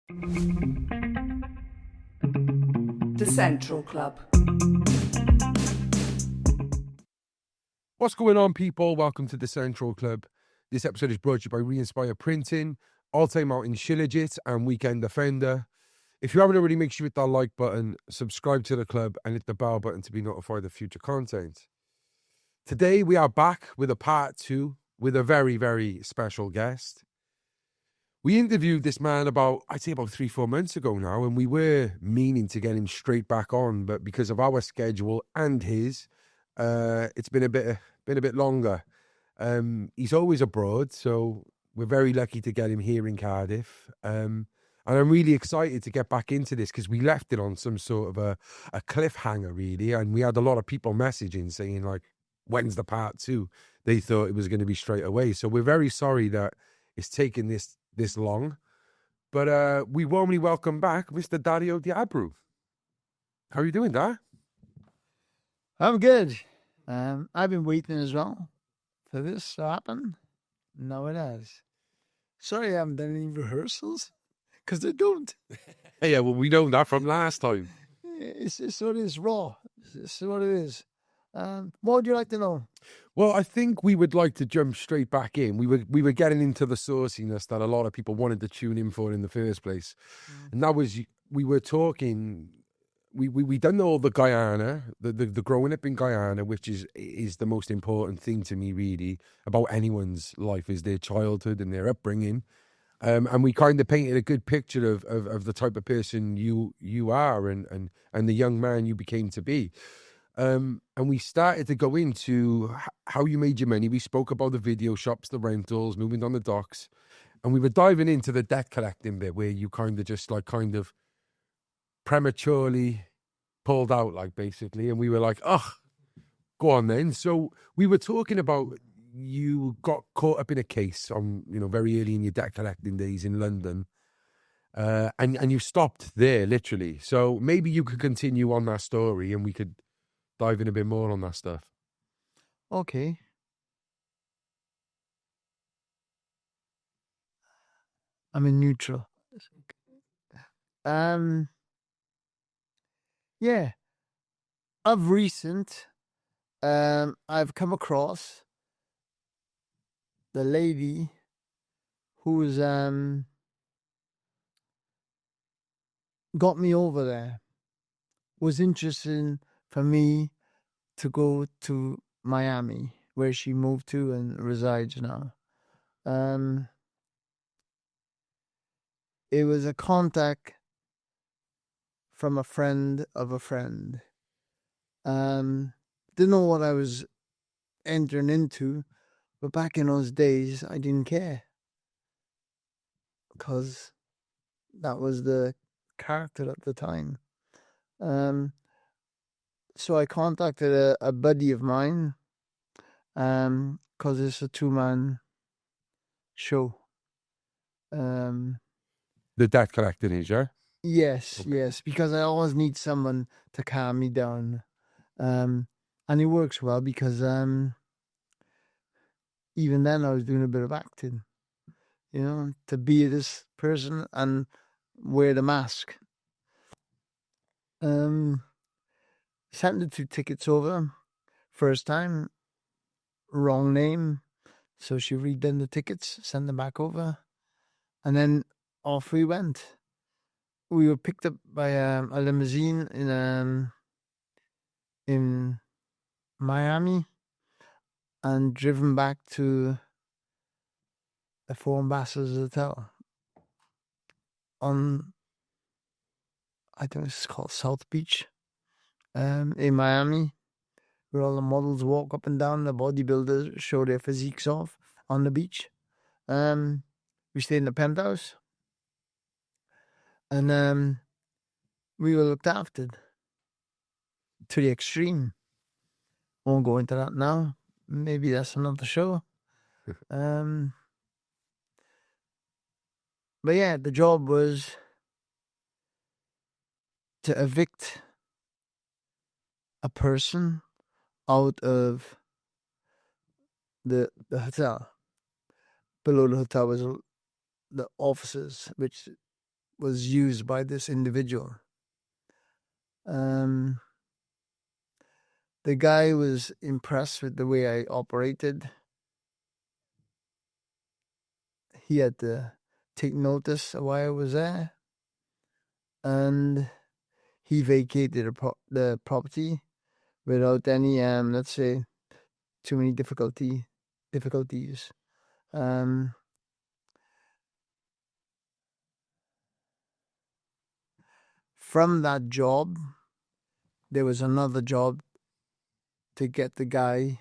The Central Club. What's going on, people? Welcome to the Central Club. This episode is brought to you by Re-Inspire Printing, All Time Out in Shilajit, and Weekend Defender. If you haven't already, make sure you hit that like button, subscribe to the club, and hit the bell button to be notified of future content. Today, we are back with a part 2 with a very, very special guest. We interviewed this man I'd say about 3-4 months ago now, and we were meaning to get him straight back on, but because of our schedule and his, it's been a bit longer. He's always abroad, so we're very lucky to get him here in Cardiff. And I'm really excited to get back into this because we left it on some sort of a cliffhanger, really, and we had a lot of people messaging saying, like, when's the part 2? They thought it was going to be straight away. So we're very sorry that it's taken this long. But we warmly welcome back Mr. Dario Deabreu. How are you doing, Dar? I'm good. I've been waiting as well for this to happen. Now it has. Sorry I haven't done any rehearsals, because I don't. Yeah, well, we know that from last time. It's what it is, raw. It's what it is. What would you like to know? Well, I think we would like to jump straight back in. We were getting into the sauciness that a lot of people wanted to tune in for in the first place. And that was, we were talking, we done all the Guyana, the growing up in Guyana, which is the most important thing to me, really, about anyone's life, is their childhood and their upbringing. And we kind of painted a good picture of the type of person you are and the young man you became to be. And we started to go into how you made your money. We spoke about the video shops, the rentals, moving on the docks. And we were diving into the debt collecting bit where you kind of prematurely pulled out, like, basically. And we were like, oh, go on then. So we were talking about you got caught up in a case on, very early in your debt collecting days in London. And you stopped there, literally. So maybe you could continue on that story and we could dive in a bit more on that stuff. Okay. I'm in neutral. Yeah. Of recent, I've come across the lady who's got me over there. Was interested for me to go to Miami, where she moved to and resides now. It was a contact from a friend of a friend. Didn't know what I was entering into, but back in those days, I didn't care, because that was the character at the time. So I contacted a buddy of mine, because it's a 2-man show. The debt collecting is, yeah? Yes, Okay. yes, because I always need someone to calm me down. And it works well because even then I was doing a bit of acting, to be this person and wear the mask. Sent the 2 tickets over. First time, wrong name. So she redone the tickets, sent them back over. And then off we went. We were picked up by a limousine in Miami and driven back to the Four Ambassadors Hotel on, I think it's called South Beach, in Miami, where all the models walk up and down, the bodybuilders show their physiques off on the beach. We stayed in the penthouse, and we were looked after to the extreme. Won't go into that now. Maybe that's another show. But yeah, the job was to evict a person out of the hotel. Below the hotel was the offices, which was used by this individual. The guy was impressed with the way I operated. He had to take notice of why I was there, and he vacated the property without any, let's say, too many difficulties. From that job, there was another job to get the guy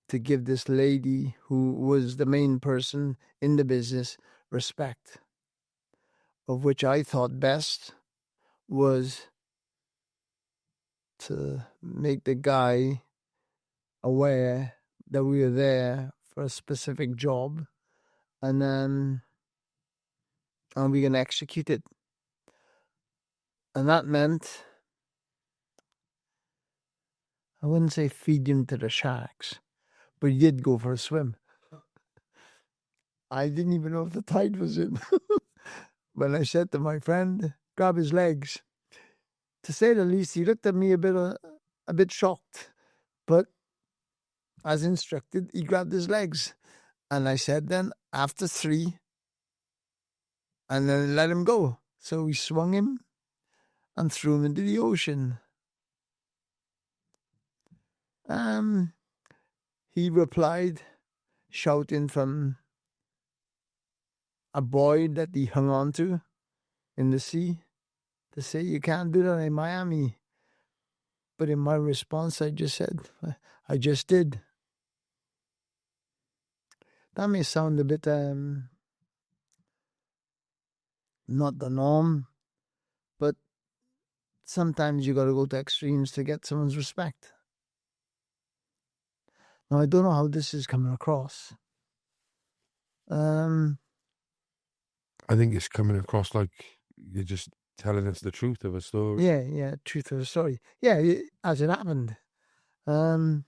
to give this lady, who was the main person in the business, respect, of which I thought best was to make the guy aware that we were there for a specific job, and then we're going to execute it. And that meant, I wouldn't say feed him to the sharks, but he did go for a swim. I didn't even know if the tide was in. When I said to my friend, grab his legs, to say the least, he looked at me a bit shocked. But as instructed, he grabbed his legs. And I said then, after 3, and then let him go. So we swung him and threw him into the ocean. He replied, shouting from a buoy that he hung on to in the sea, to say, you can't do that in Miami. But in my response, I just said, I just did. That may sound a bit not the norm, but sometimes you got to go to extremes to get someone's respect. Now, I don't know how this is coming across. I think it's coming across like you're just telling us the truth of a story. Yeah, truth of the story. Yeah, as it happened. There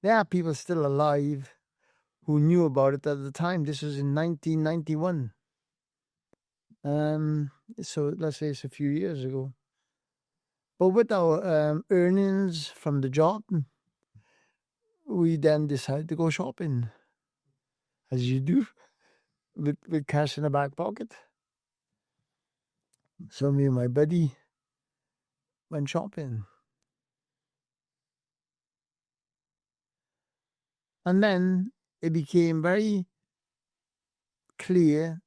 are people still alive who knew about it at the time. This was in 1991. So let's say it's a few years ago. But with our earnings from the job, we then decided to go shopping, as you do, with cash in the back pocket. So me and my buddy went shopping. And then it became very clear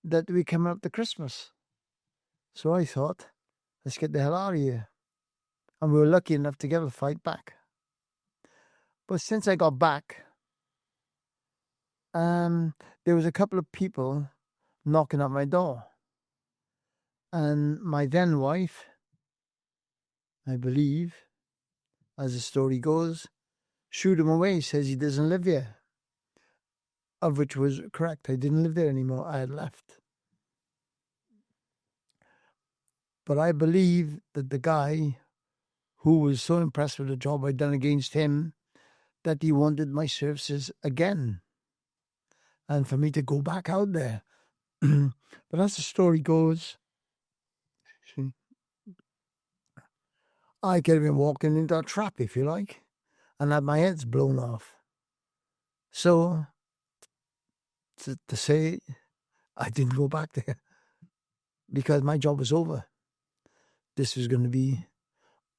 that we came up to Christmas. So I thought, let's get the hell out of here. And we were lucky enough to get a flight back. But since I got back, there was a couple of people knocking at my door. And my then wife, I believe, as the story goes, shooed him away, says he doesn't live here. Of which was correct. I didn't live there anymore. I had left. But I believe that the guy who was so impressed with the job I'd done against him, that he wanted my services again. And for me to go back out there. But as the story goes, I could have been walking into a trap, if you like, and had my heads blown off. So, to say, I didn't go back there because my job was over. This was going to be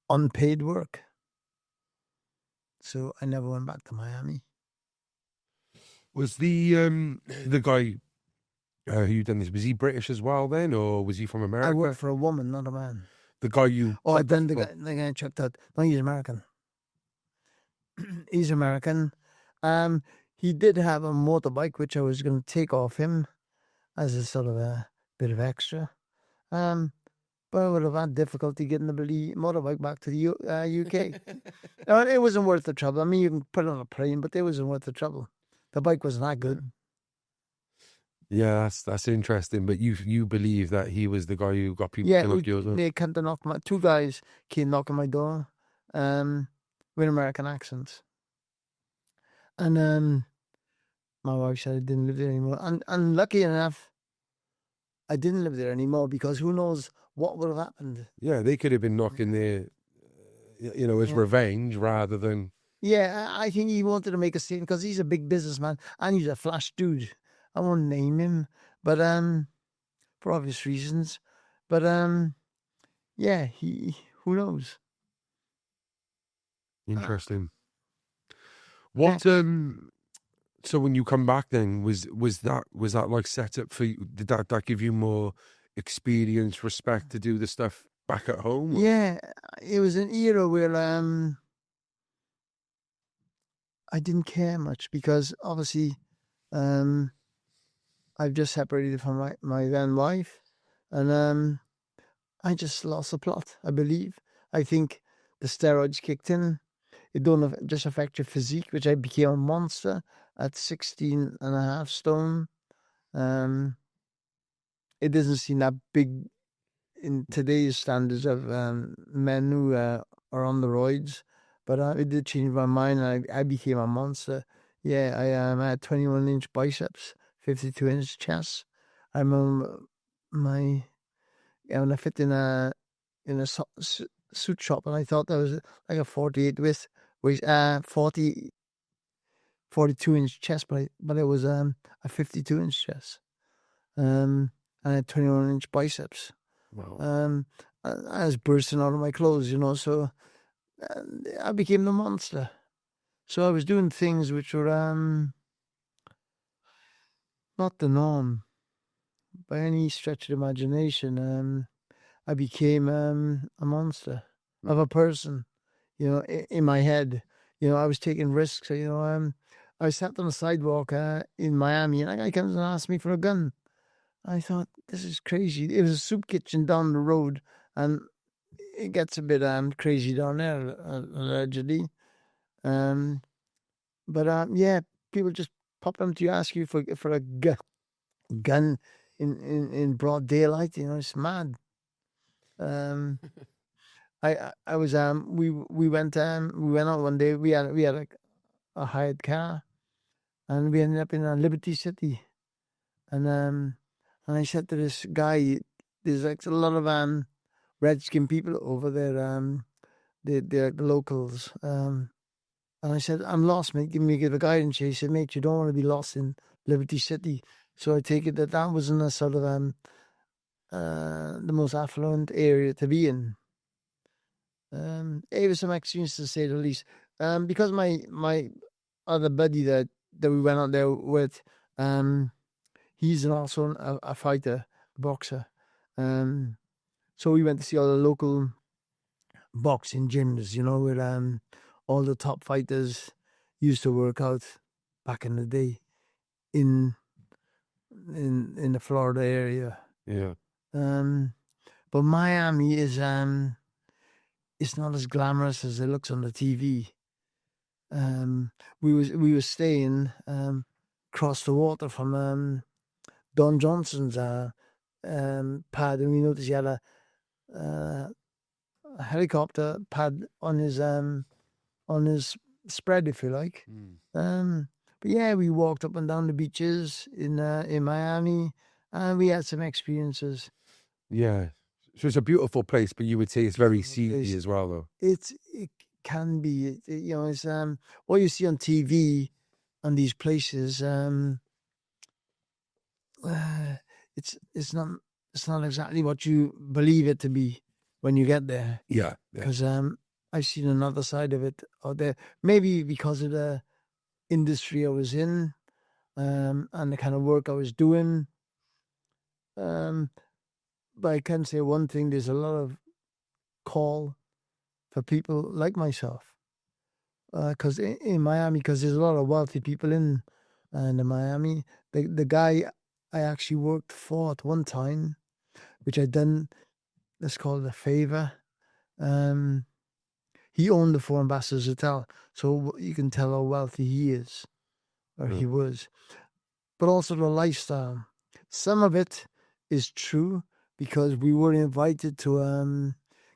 unpaid work. So I never went back to Miami. Was the guy who you done this, was he British as well then, or was he from America? I worked for a woman, not a man. The guy you... Oh, I done the guy checked out. No, he's American. He's American. He did have a motorbike, which I was going to take off him as a sort of a bit of extra. But I would have had difficulty getting the bloody motorbike back to the UK. It wasn't worth the trouble. I mean, you can put it on a plane, but it wasn't worth the trouble. The bike wasn't that good. Yeah, that's interesting. But you believe that he was the guy who got people to knock you out? They came to knock two guys came knocking my door, with American accents. And my wife said I didn't live there anymore. And lucky enough, I didn't live there anymore, because who knows what would have happened. Yeah, they could have been knocking their, as Yeah. revenge rather than. Yeah, I think he wanted to make a statement, because he's a big businessman and he's a flash dude. I won't name him, but for obvious reasons. But yeah, who knows? Interesting. Yeah. What So when you come back, then was that like set up for you? Did that give you more experience, respect to do the stuff back at home? Or? Yeah, it was an era where I didn't care much, because obviously I've just separated from my then wife, and I just lost the plot, I believe. I think the steroids kicked in. It don't just affect your physique, which I became a monster at 16 and a half stone. It doesn't seem that big in today's standards of men who are on the roids, but it did change my mind, and I became a monster. Yeah, I had 21-inch biceps, 52-inch chest. I remember when I fit in a suit shop, and I thought that was like a 48 with 42-inch chest, but it was a 52-inch chest. And I had 21-inch biceps. Wow. I was bursting out of my clothes, so I became the monster. So I was doing things which were not the norm by any stretch of imagination. I became a monster of a person, in my head. I was taking risks. I sat on the sidewalk in Miami, and a guy comes and asks me for a gun. I thought, this is crazy. It was a soup kitchen down the road, and it gets a bit crazy down there, allegedly. But yeah, people just pop up to you, ask you for a gun in broad daylight. It's mad. I was we went out one day. We had a hired car, and we ended up in Liberty City, and I said to this guy, there's like a lot of redskin people over there. They're the locals. And I said, I'm lost, mate. Give a guidance. He said, mate, you don't want to be lost in Liberty City. So I take it that wasn't a sort of the most affluent area to be in. It was some experience, to say the least. Because my other buddy that we went out there with, he's also a fighter, boxer. So we went to see all the local boxing gyms, where all the top fighters used to work out back in the day in the Florida area. Yeah. But Miami is it's not as glamorous as it looks on the TV. We were staying across the water from Don Johnson's pad, and we noticed he had a helicopter pad on his spread, if you like. But yeah, we walked up and down the beaches in Miami, and we had some experiences. Yeah. So it's a beautiful place, but you would say it's very seedy as well, though. It can be, it's what you see on TV on these places. It's not exactly what you believe it to be when you get there. Yeah. Because I've seen another side of it out there. Maybe because of the industry I was in, and the kind of work I was doing. But I can say one thing: there's a lot of call for people like myself. Because in Miami, because there's a lot of wealthy people in Miami. The guy I actually worked for at one time, which I done, let's call it a favor. He owned the Four Ambassadors Hotel, so you can tell how wealthy he is, or he was. But also the lifestyle. Some of it is true, because we were invited to.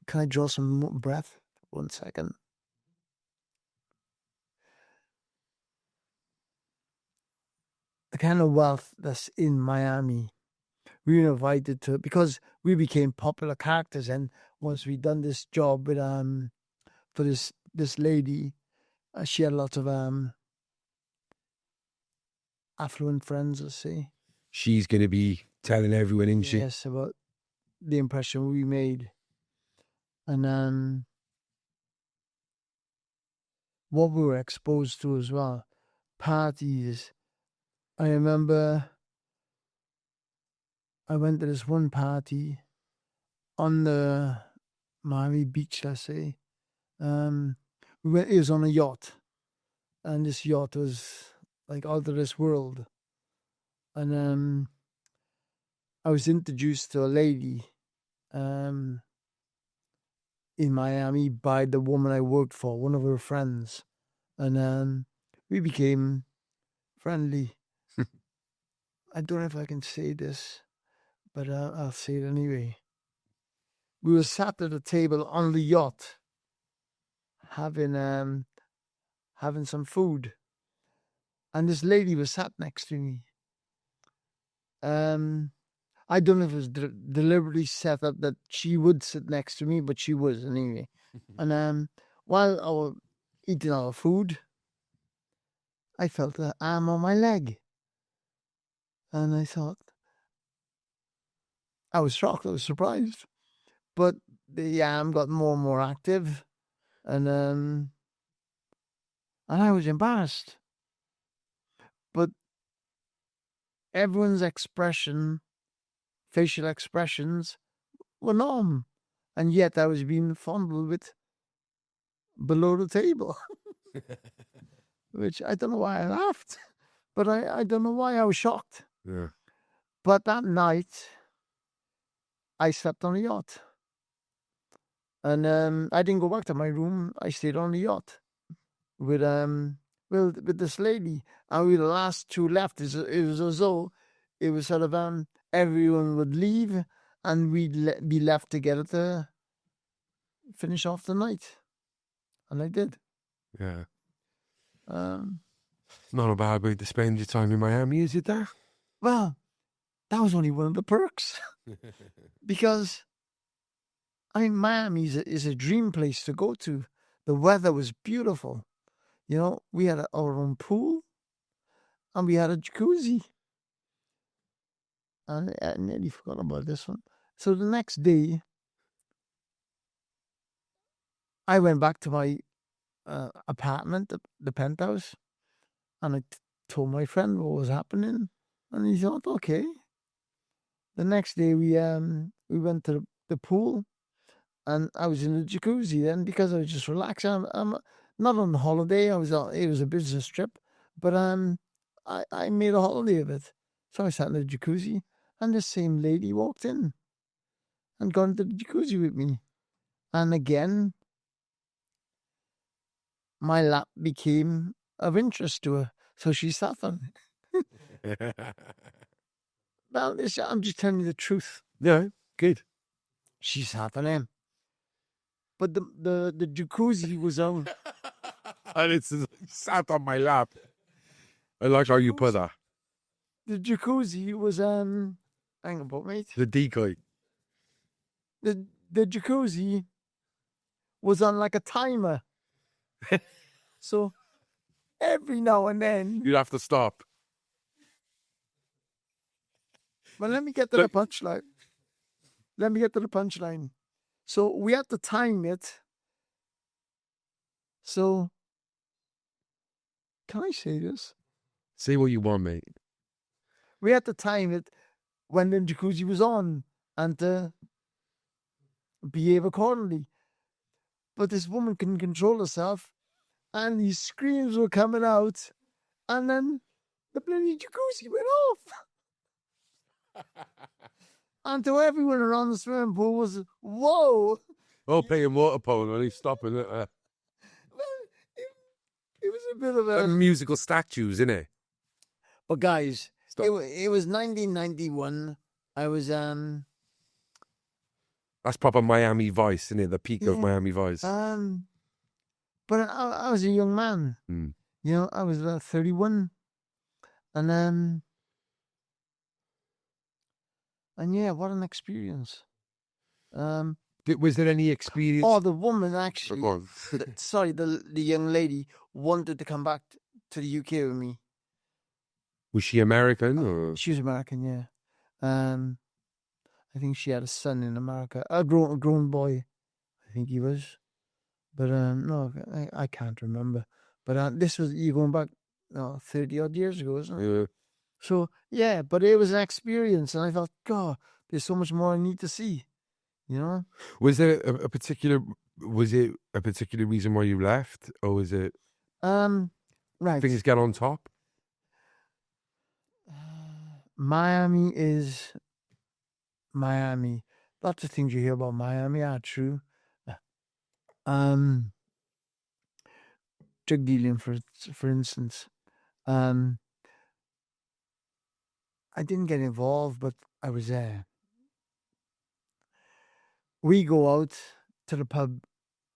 Can I draw some breath? 1 second. The kind of wealth that's in Miami, we were invited to, because we became popular characters. And once we'd done this job with for this lady, she had lots of affluent friends, let's say. She's going to be telling everyone, isn't she? Yes, about the impression we made. And what we were exposed to as well. Parties. I remember I went to this one party on the Miami Beach, let's say. It was on a yacht. And this yacht was like out of this world. And I was introduced to a lady in Miami by the woman I worked for, one of her friends. And we became friendly. I don't know if I can say this, but I'll say it anyway. We were sat at a table on the yacht having some food. And this lady was sat next to me. I don't know if it was deliberately set up that she would sit next to me, but she was anyway. And while I was eating our food, I felt an arm on my leg. And I thought, I was shocked, I was surprised. But the arm got more and more active. And I was embarrassed. But everyone's expression, facial expressions, were normal. And yet I was being fondled with below the table. Which I don't know why I laughed. But I don't know why I was shocked. Yeah. But that night, I slept on the yacht. And I didn't go back to my room. I stayed on the yacht with this lady. And we were the last two left. It was as though it was sort of everyone would leave and we'd be left together to finish off the night. And I did. Yeah. Um, Not a bad way to spend your time in Miami, is it, that? Well, that was only one of the perks. Because Miami is a dream place to go to. The weather was beautiful. You know, we had our own pool and we had a jacuzzi. And I nearly forgot about this one. So the next day, I went back to my apartment, the penthouse, and I told my friend what was happening. And he thought, okay. The next day, we went to the pool. And I was in the jacuzzi then because I was just relaxing. I'm not on holiday. It was a business trip, but I made a holiday of it. So I sat in the jacuzzi, and the same lady walked in and got into the jacuzzi with me. And again, my lap became of interest to her, so she sat on it. Well, I'm just telling you the truth. Yeah, good. She sat on him. But the jacuzzi was on. And it's sat on my lap. I like how you put that. The jacuzzi was hang on, mate. The decoy. The jacuzzi was on like a timer. So every now and then You'd have to stop. But let me get to the punchline. So we had to time it. So can I say this? Say what you want, mate. We had to time it when the jacuzzi was on and to behave accordingly. But this woman couldn't control herself and these screams were coming out and then the bloody jacuzzi went off. And to everyone around the swimming pool was, whoa. All playing water polo and he's stopping it. Well, it was a bit of a... musical statues, innit? But guys, it was 1991. I was... That's proper Miami Vice, isn't it? The peak of Miami Vice. But I was a young man. Mm. You know, I was 31. And And yeah, what an experience. Was there any experience? Oh, the woman actually. Go on. The young lady wanted to come back to the UK with me. Was she American or? She was American, yeah. I think she had a son in America, a grown boy. I think he was, but no, I can't remember. But this was you going back 30 odd years ago, isn't it? Yeah. So yeah, but it was an experience, and I thought, God, there's so much more I need to see. You know? Was there a particular? Was it a particular reason why you left, or was it Right. things get on top? Miami is Miami. Lots of things you hear about Miami are true. Drug dealing, for instance. I didn't get involved, but I was there. We go out to the pub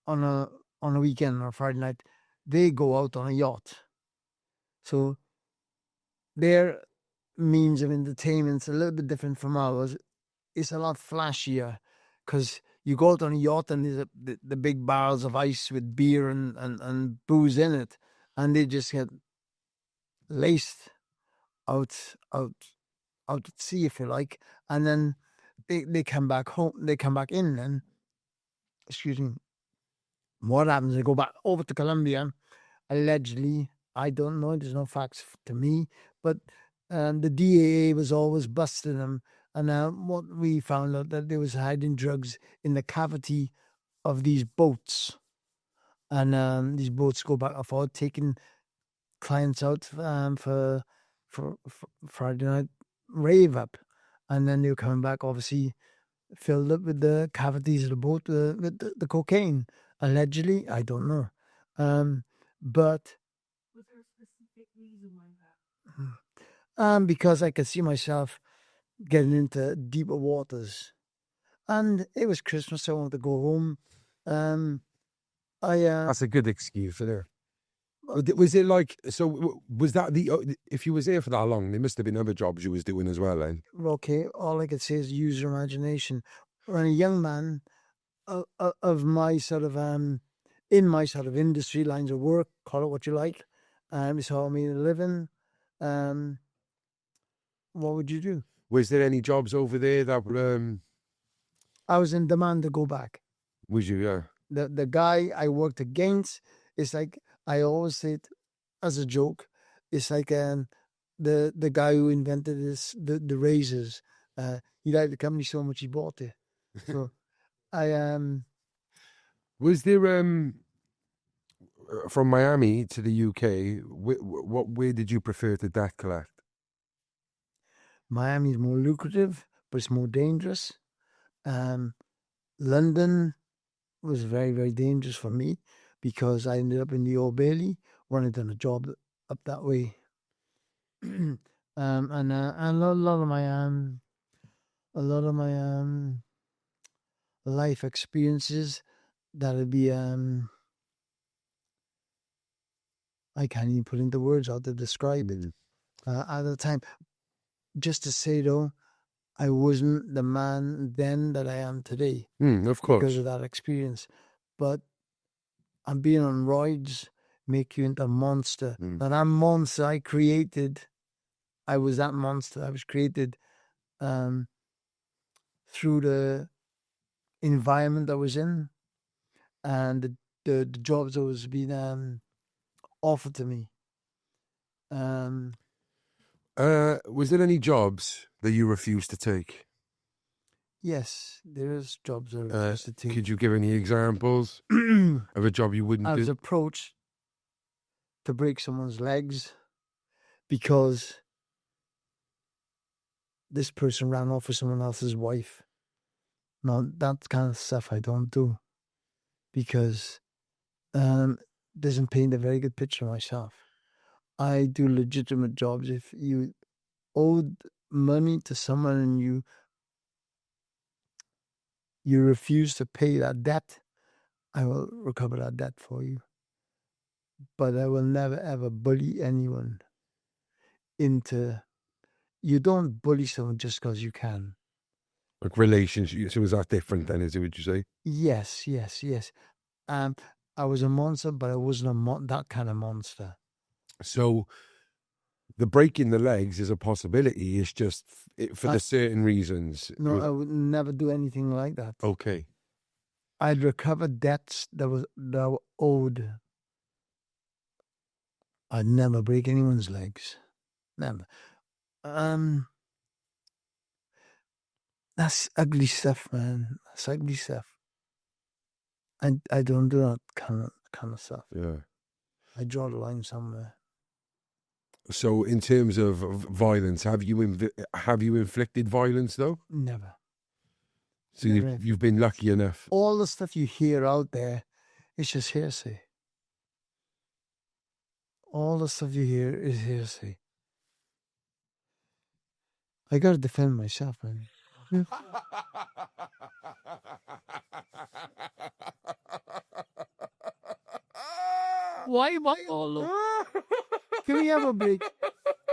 on a weekend or Friday night. They go out on a yacht. So their means of entertainment's a little bit different from ours. It's a lot flashier because you go out on a yacht and there's the big barrels of ice with beer and booze in it, and they just get laced out at sea, if you like, and then they come back home. They come back in, and excuse me. What happens? They go back over to Colombia. Allegedly, I don't know. There's no facts to me, but the DAA was always busting them. And what we found out that they was hiding drugs in the cavity of these boats, and these boats go back and forth, taking clients out for Friday night rave up, and then they were coming back, obviously filled up with the cavities of the boat with the cocaine. Allegedly, I don't know, but Was there a specific reason why that? because I could see myself getting into deeper waters, and it was Christmas, so I wanted to go home. That's a good excuse for there. Was it like so? Was that if you was there for that long? There must have been other jobs you was doing as well. Then okay, all I could say is use your imagination. When a young man of my sort of in my sort of industry lines of work, call it what you like, it's how I made a living. What would you do? was there any jobs over there that were? I was in demand to go back. Was you? Yeah. The guy I worked against, it's like I always say it as a joke. It's like the guy who invented the razors. He liked the company so much he bought it. So I Was there from Miami to the UK? Where did you prefer to debt collect? Miami is more lucrative, but it's more dangerous. London was very, very dangerous for me because I ended up in the Old Bailey when I done a job up that way. And a lot of my life experiences that'll be I can't even put into words how to describe it at the time. Just to say though, I wasn't the man then that I am today. Of course. Because of that experience. But I'm being on roids make you into a monster. Now that monster I created, I was that monster. I was created through the environment I was in and the jobs that was being offered to me. Was there any jobs that you refused to take? Yes, there's jobs I refused to take. Could you give any examples of a job you wouldn't I was do? approached to break someone's legs because this person ran off with someone else's wife. Now, that kind of stuff I don't do because doesn't paint a very good picture of myself. I do legitimate jobs. If you owed money to someone and you refuse to pay that debt, I will recover that debt for you. But I will never ever bully anyone into. You don't bully someone just because you can. Like relationship. So is that different then? Is it? Would you say? Yes. I was a monster, but I wasn't that kind of monster. So the breaking the legs is a possibility. It's just for the certain reasons. No, I would never do anything like that. Okay. I'd recover debts that were owed. I'd never break anyone's legs. Never. That's ugly stuff, man. That's ugly stuff. I don't do that kind of stuff. Yeah. I draw the line somewhere. So in terms of violence, have you inflicted violence though? Never. So Never. you've been lucky enough. All the stuff you hear out there, it's just hearsay. All the stuff you hear is hearsay. I gotta defend myself, man. Why all of? Can we have a break?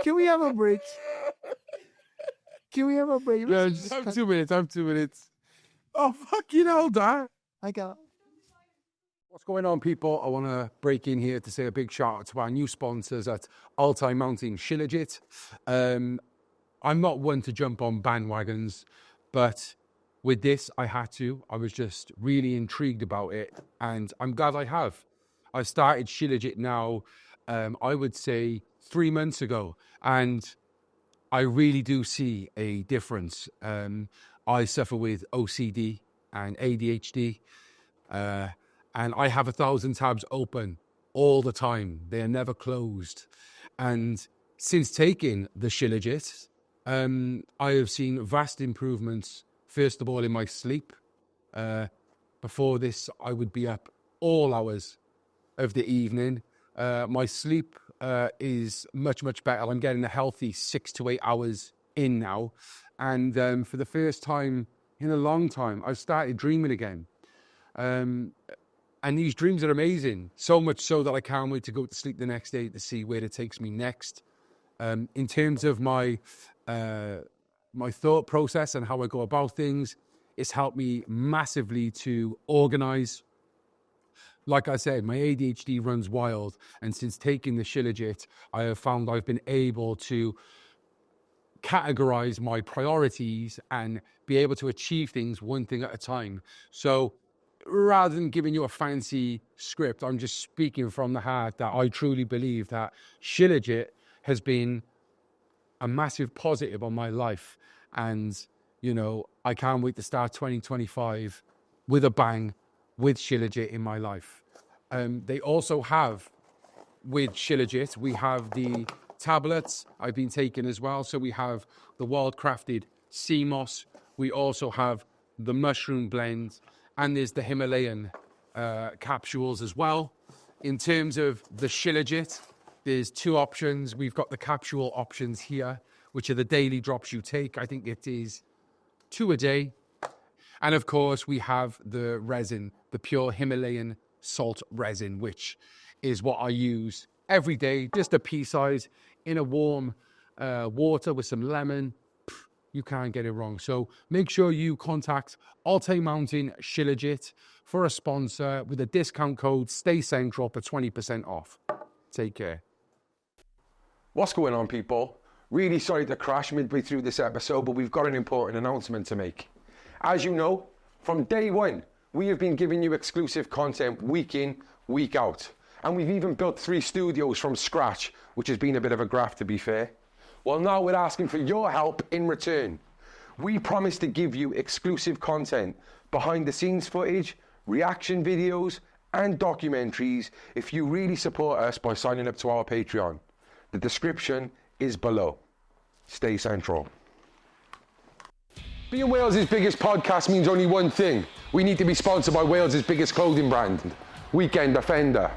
Can we have a break? Can we have a break? Yeah, just have 2 minutes. Have 2 minutes. Oh, fucking hell, Dad. I got. What's going on, people? I want to break in here to say a big shout out to our new sponsors at Altai Mountain Shilajit. I'm not one to jump on bandwagons, but with this, I had to. I was just really intrigued about it, and I'm glad I have. I started Shilajit now, I would say 3 months ago, and I really do see a difference. I suffer with OCD and ADHD, and I have 1,000 tabs open all the time. They are never closed. And since taking the Shilajit, I have seen vast improvements, first of all, in my sleep. Before this, I would be up all hours of the evening. My sleep is much, much better. I'm getting a healthy 6 to 8 hours in now. And for the first time in a long time, I've started dreaming again. And these dreams are amazing, so much so that I can't wait to go to sleep the next day to see where it takes me next. In terms of my thought process and how I go about things, it's helped me massively to organize. Like I said, my ADHD runs wild, and since taking the Shilajit, I have found I've been able to categorize my priorities and be able to achieve things one thing at a time. So rather than giving you a fancy script, I'm just speaking from the heart that I truly believe that Shilajit has been a massive positive on my life. And, you know, I can't wait to start 2025 with a bang with Shilajit in my life. They also have, with Shilajit, we have the tablets I've been taking as well. So we have the wild-crafted sea moss. We also have the mushroom blend, and there's the Himalayan capsules as well. In terms of the Shilajit, there's 2 options. We've got the capsule options here, which are the daily drops you take. I think it is 2 a day. And of course, we have the resin, the pure Himalayan salt resin, which is what I use every day, just a pea size in a warm water with some lemon. You can't get it wrong. So make sure you contact Altai Mountain Shilajit for a sponsor with a discount code STAYCENTRAL for 20% off. Take care. What's going on, people? Really sorry to crash midway through this episode, but we've got an important announcement to make. As you know, from day one, we have been giving you exclusive content week in, week out. And we've even built 3 studios from scratch, which has been a bit of a graft, to be fair. Well, now we're asking for your help in return. We promise to give you exclusive content, behind the scenes footage, reaction videos, and documentaries if you really support us by signing up to our Patreon. The description is below. Stay central. Being Wales' biggest podcast means only one thing. We need to be sponsored by Wales' biggest clothing brand, Weekend Offender.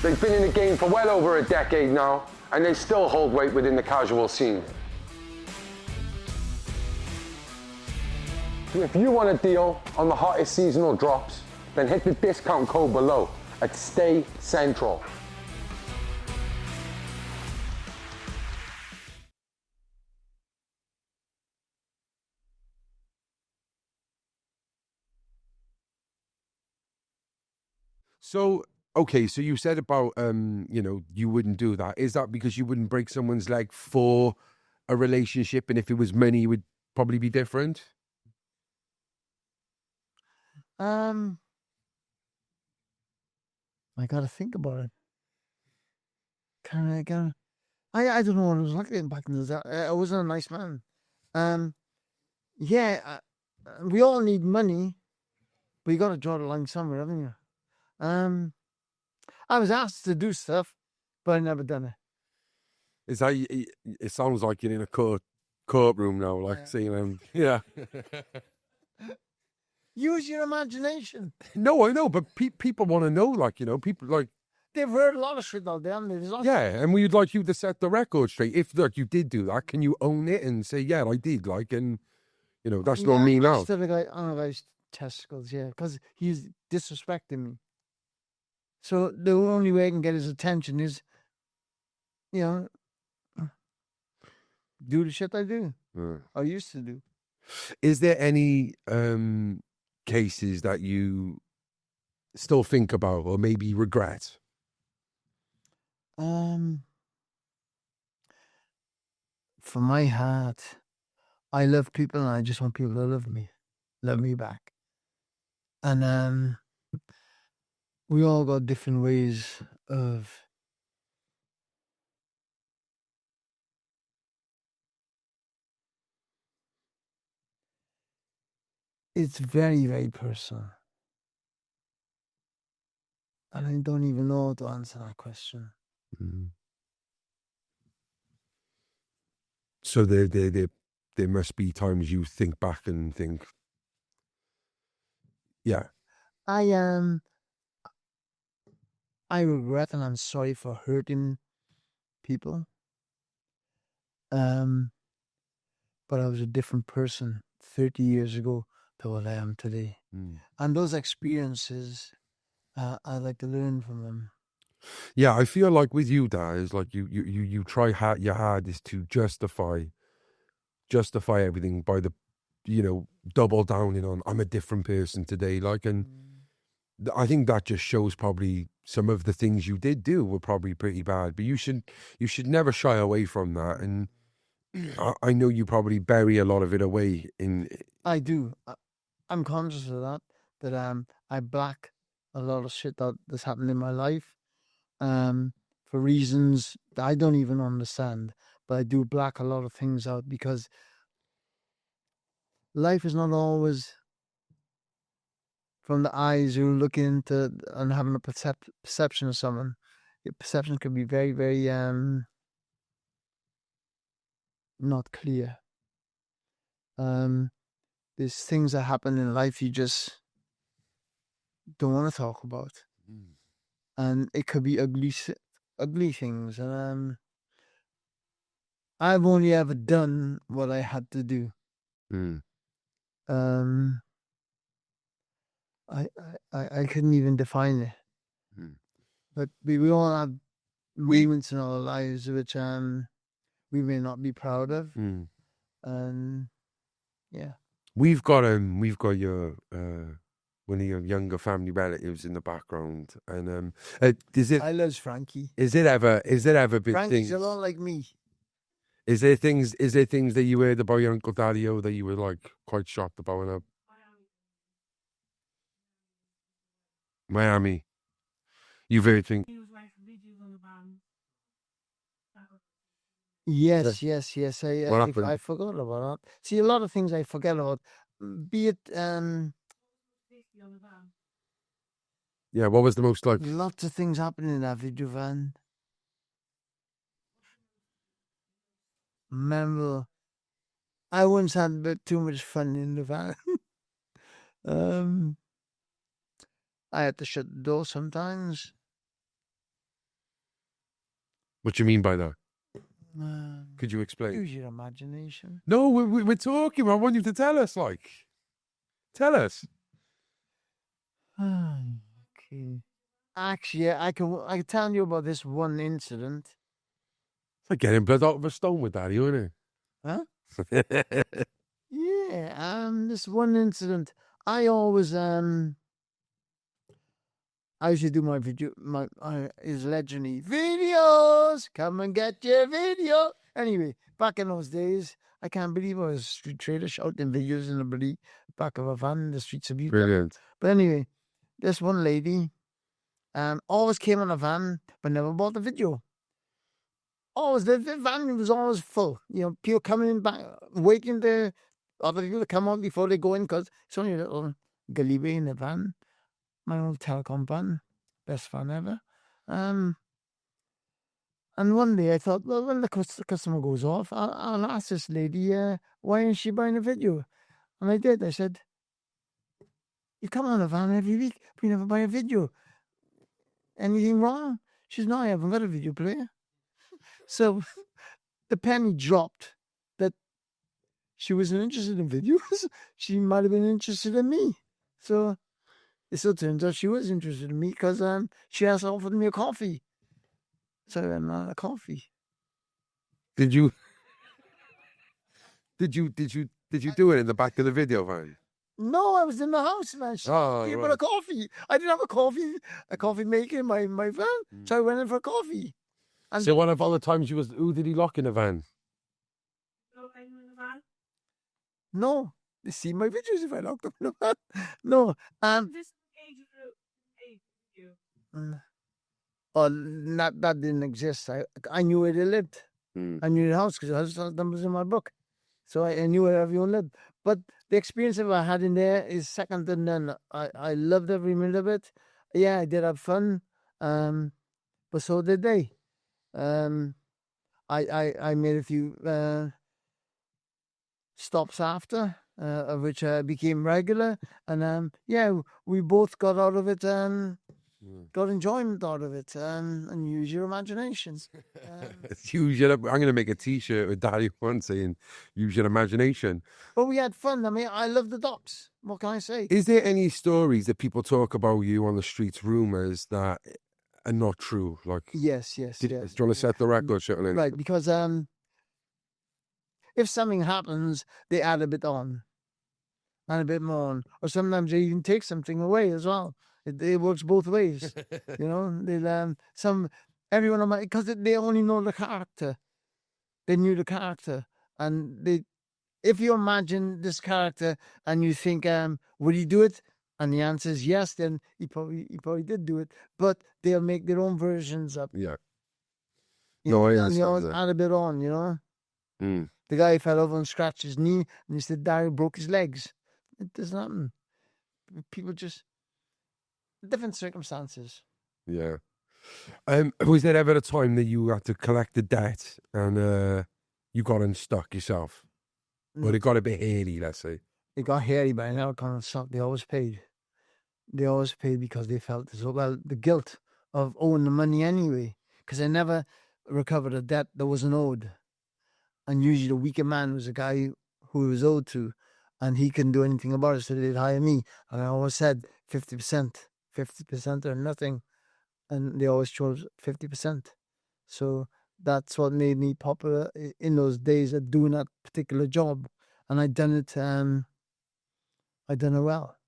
They've been in the game for well over a decade now, and they still hold weight within the casual scene. So if you want a deal on the hottest seasonal drops, then hit the discount code below at Stay Central. So, okay, so you said about, you know, you wouldn't do that. Is that because you wouldn't break someone's leg for a relationship, and if it was money, it would probably be different? I gotta think about it. I don't know what it was like back in the day. I wasn't a nice man. Yeah, we all need money, but you got to draw the line somewhere, haven't you? I was asked to do stuff, but I never done it. Is that, it sounds like you're in a courtroom now, like Yeah. saying, yeah. Use your imagination. No, I know, but people want to know, like, you know, people like, They've heard a lot of shit out there, haven't they? There's lots of- yeah, and we'd like you to set the record straight. If, like, you did do that, can you own it and say, yeah, I did, like, and, you know, that's not me now. Still a guy on a guy's testicles, yeah, because he's disrespecting me. So the only way I can get his attention is, you know, do the shit I do. I used to do. Is there any cases that you still think about or maybe regret? From my heart, I love people and I just want people to love me back. And we all got different ways of it's very, very personal. And I don't even know how to answer that question. So there must be times you think back and think, yeah. I regret and I'm sorry for hurting people. But I was a different person 30 years ago to what I am today. And those experiences, I like to learn from them. Yeah, I feel like with you, Dad, is like you try your hardest to justify everything by the, you know, double downing on I'm a different person today. Like, and I think that just shows probably some of the things you did do were probably pretty bad, but you should never shy away from that. And I know you probably bury a lot of it away in. I do. I'm conscious of that I black a lot of shit that's happened in my life for reasons that I don't even understand. But I do black a lot of things out because life is not always from the eyes who look into and having a perception of someone. Your perception can be very, very not clear. There's things that happen in life you just don't want to talk about, and it could be ugly things. And I've only ever done what I had to do. I couldn't even define it, but we all have moments in our lives which we may not be proud of, and yeah. We've got your one of your younger family relatives in the background, and is it? I love Frankie. Is it ever been Frankie's things? a lot like me. Is there things that you heard about your Uncle Dario that you were like quite shocked about in Miami? You've heard things. He was like videos on the van. Yes. What happened? I forgot about that. See, a lot of things I forget about. Be it Safety on the van. Yeah, what was the most like? lots of things happening in that video van. Remember, I once had a bit too much fun in the van. I had to shut the door sometimes. What do you mean by that? Um, Could you explain? Use your imagination. No, we're talking. I want you to tell us. Like, tell us. Okay. Actually, I can tell you about this one incident. It's like getting blood out of a stone with Daddy, isn't it? Huh? Yeah. This one incident. I always I used to do my video, his legendary videos. Come and get your video. Anyway, back in those days, I can't believe I was a street trader shouting videos in the bloody back of a van in the streets of Utah. Brilliant. But anyway, this one lady, always came in a van, but never bought the video. Always, the van was always full. You know, people coming in back, waiting to other people to come on before they go in, because it's only a little galley in the van. My old telecom van, best van ever. And one day I thought, well, when the customer goes off, I'll ask this lady, why isn't she buying a video? And I did. I said, you come on a van every week, but you never buy a video. Anything wrong? She said, no, I haven't got a video player. So the penny dropped that she wasn't interested in videos. She might have been interested in me. So it still turns out she was interested in me, because she has offered me a coffee. So I went on a coffee. Did you do it in the back of the video van? No, I was in the house, man. She gave me a coffee. I didn't have a coffee maker in my van. So I went in for a coffee. And so one of all the times who did he lock in the van? No, they see my videos if I locked them in the van. No, that didn't exist. I knew where they lived. I knew the house because the house numbers in my book. So I knew where everyone lived. But the experience that I had in there is second to none. I loved every minute of it. Yeah, I did have fun. But so did they. I made a few stops after, of which I became regular. And yeah, we both got out of it got enjoyment out of it, and use your imagination. I'm going to make a T-shirt with Dario on saying "Use your imagination." But we had fun. I mean, I love the docks. What can I say? Is there any stories that people talk about you on the streets, rumors that are not true? Like yes. Do you want to set the record, Shetland? Right, because if something happens, they add a bit on, and a bit more on, or sometimes they even take something away as well. It works both ways, you know. They'll everyone on my, because they only know the character. They knew the character, and if you imagine this character and you think, would he do it? And the answer is yes, then he probably did do it. But they'll make their own versions up. Yeah. No, I understand. Add a bit on, you know. The guy fell over and scratched his knee, and he said Dario broke his legs. It doesn't happen. People just different circumstances. Yeah. Was there ever a time that you had to collect the debt and you got unstuck yourself? But it got a bit hairy, let's say. It got hairy, but I never got unstuck. They always paid. They always paid because they felt as well the guilt of owing the money anyway. Because I never recovered a debt that wasn't owed. And usually the weaker man was a guy who was owed to, and he couldn't do anything about it, so they'd hire me. And I always said 50%. 50% or nothing, and they always chose 50%. So that's what made me popular in those days at doing that particular job, and I done it well.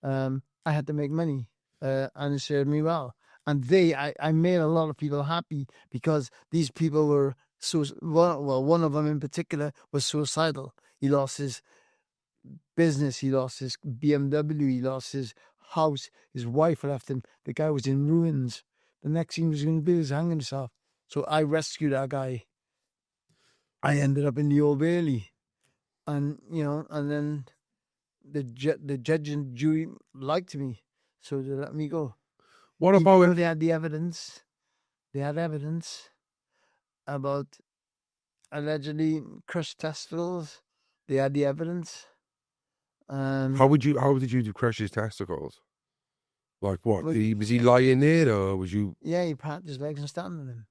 I had to make money, and it served me well. And I made a lot of people happy because these people were one of them in particular was suicidal. He lost his business, he lost his BMW, he lost his house, his wife left him. The guy was in ruins. The next thing he was going to do is hang himself. So I rescued that guy. I ended up in the Old Bailey, and and then the judge and jury liked me, so they let me go. What about it? They had the evidence. They had evidence about allegedly crushed testicles. They had the evidence. How did you crush his testicles? Like what? Was he lying there, or was you? Yeah, he packed his legs and standing on him.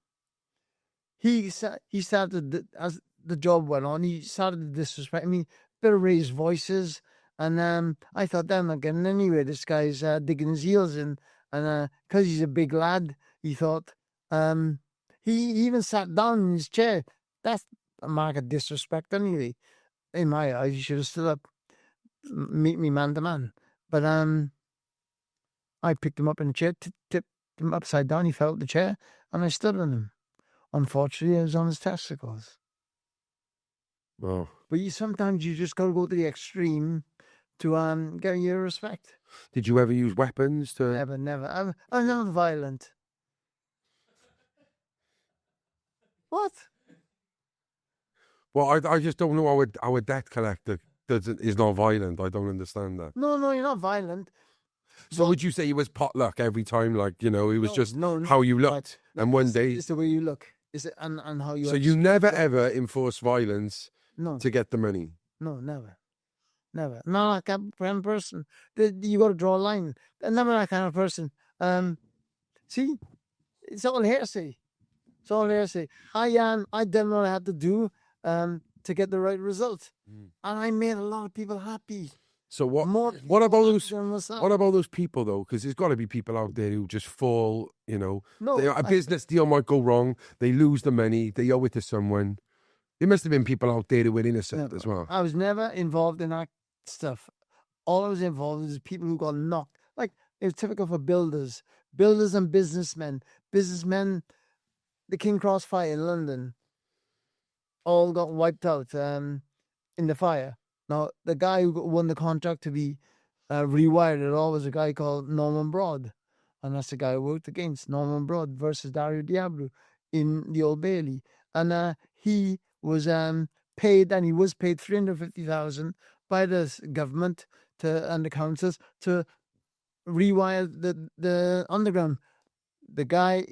He started as the job went on. He started to disrespect me, bit of raised voices, and I thought, I'm not getting anywhere. This guy's digging his heels in, and because he's a big lad, he thought. He even sat down in his chair. That's a mark of disrespect, anyway. In my eyes, he should have stood up, meet me man to man. But I picked him up in a chair, tipped him upside down. He fell out the chair, and I stood on him. Unfortunately, I was on his testicles. Oh. But sometimes you just got to go to the extreme to get your respect. Did you ever use weapons to? Never. I'm not violent. What? Well, I just don't know how a debt collector is not violent. I don't understand that. No, you're not violent. So would you say it was potluck every time? Like, it was just how you looked. Right. And one day... It's the way you look. Is it and how you... So you never, ever enforce violence to get the money? No, never. Not like that kind of person. You got to draw a line. I'm never that kind of person. See? It's all hearsay. I done what I had to do to get the right result. And I made a lot of people happy. So what about those people though? Because there's got to be people out there who just fall. A business deal might go wrong. They lose the money. They owe it to someone. There must have been people out there who were innocent as well. I was never involved in that stuff. All I was involved in is people who got knocked. Like it was typical for builders and businessmen. The King Cross fire in London, all got wiped out in the fire. Now, the guy who won the contract to be rewired it all was a guy called Norman Broad. And that's the guy who worked against Norman Broad versus Dario Deabreu in the Old Bailey. And he was paid, and he was paid $350,000 by the government and the councils to rewire the underground. The guy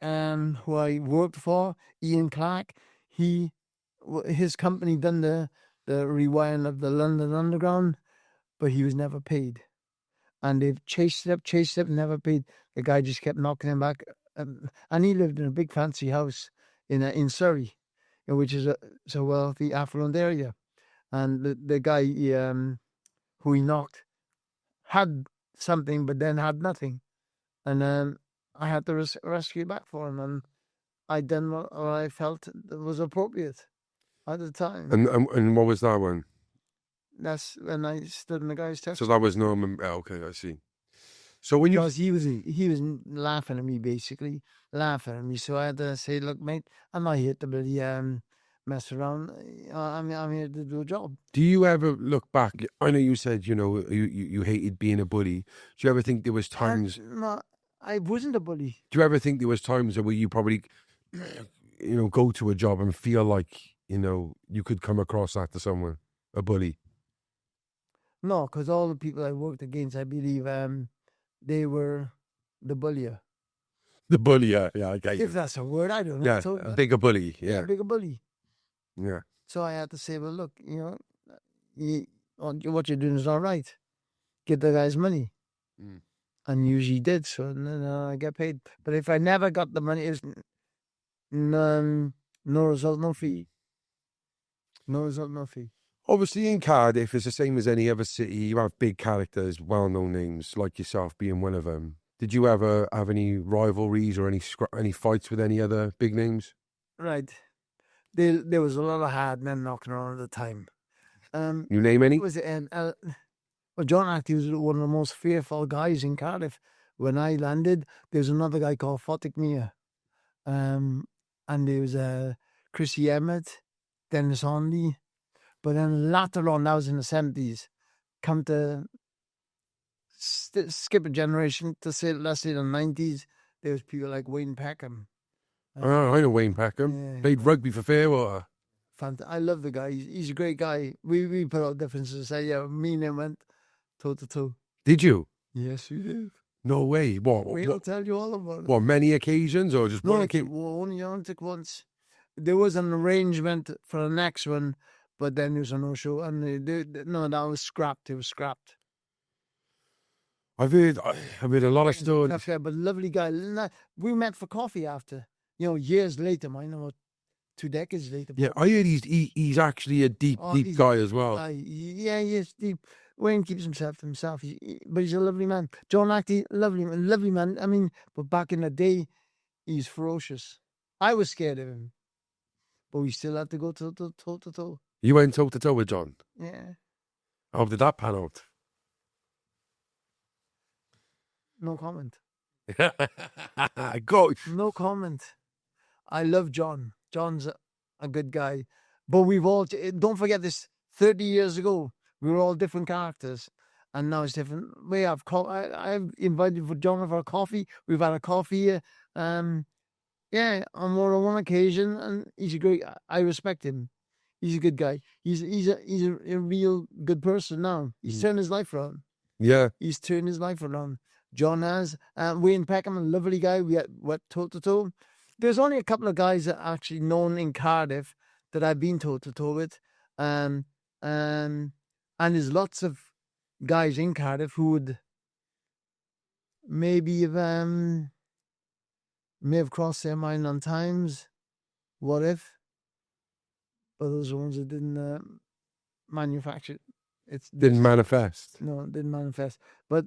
who I worked for, Ian Clark, his company done the rewiring of the London Underground, but he was never paid. And they've chased it up, never paid. The guy just kept knocking him back. And he lived in a big fancy house in Surrey, which is a wealthy, affluent area. And the guy who he knocked had something, but then had nothing. And I had to rescue back for him, and I done what I felt was appropriate at the time. And what was that one? That's when I stood in the guy's test. So that was Norman. Okay, I see. So because he was laughing at me, basically laughing at me. So I had to say, "Look, mate, I'm not here to bloody mess around. I'm here to do a job." Do you ever look back? I know you said you hated being a bully. Do you ever think there was times? No, I wasn't a bully. Do you ever think there was times where you probably, go to a job and feel like you could come across that to someone, a bully? No, because all the people I worked against, I believe, they were the bullier. The bullier, yeah, I get you. If that's a word, I don't know. Yeah, so, a bigger bully, yeah. A bigger bully. Yeah. So I had to say, well, look, what you're doing is all right. Get the guy's money. And usually did, so I get paid. But if I never got the money, it's no result, no fee. No result, no fee. Obviously, in Cardiff, it's the same as any other city. You have big characters, well-known names, like yourself being one of them. Did you ever have any rivalries or any fights with any other big names? Right. There was a lot of hard men knocking around at the time. You name any? Was it? Well, John actually was one of the most fearful guys in Cardiff. When I landed, there was another guy called Fotic Mia. And there was Chrissy Emmett, Dennis Onley. But then later on, that was in the 70s, come to skip a generation to say, let's say the 90s, there was people like Wayne Peckham. I know Wayne Peckham. Played rugby for Fairwater. I love the guy. He's a great guy. We put our differences aside. Yeah, me and him went toe to toe. Did you? Yes, we did. No way. What? I'll tell you all about it. What, many occasions or just one occasion? Only once. There was an arrangement for the next one, but then there was a no-show. And that was scrapped. It was scrapped. I've heard a lot of stories. But lovely guy. We met for coffee after. Years later, about 2 decades later. Yeah, I heard he's actually a deep guy as well. Yeah, he is deep. Wayne keeps himself to himself, but he's a lovely man. John Ackley, lovely man. I mean, but back in the day, he's ferocious. I was scared of him, but we still had to go toe to toe. You went toe to toe with John? Yeah. How did that pan out? No comment. Go. No comment. I love John. John's a good guy. But we've all, don't forget this, 30 years ago, we were all different characters. And now it's different. I've invited for John for a coffee. We've had a coffee here. Yeah, on more than one occasion. And he's a great, I respect him. He's a good guy. He's a real good person now. He's turned his life around. Yeah. He's turned his life around. John has. Wayne Peckham, a lovely guy. We went toe to toe. There's only a couple of guys that are actually known in Cardiff that I've been toe to toe with. And there's lots of guys in Cardiff who would maybe have may have crossed their mind on times. What if? But those are ones that didn't manufacture. Didn't manifest. No, it didn't manifest. But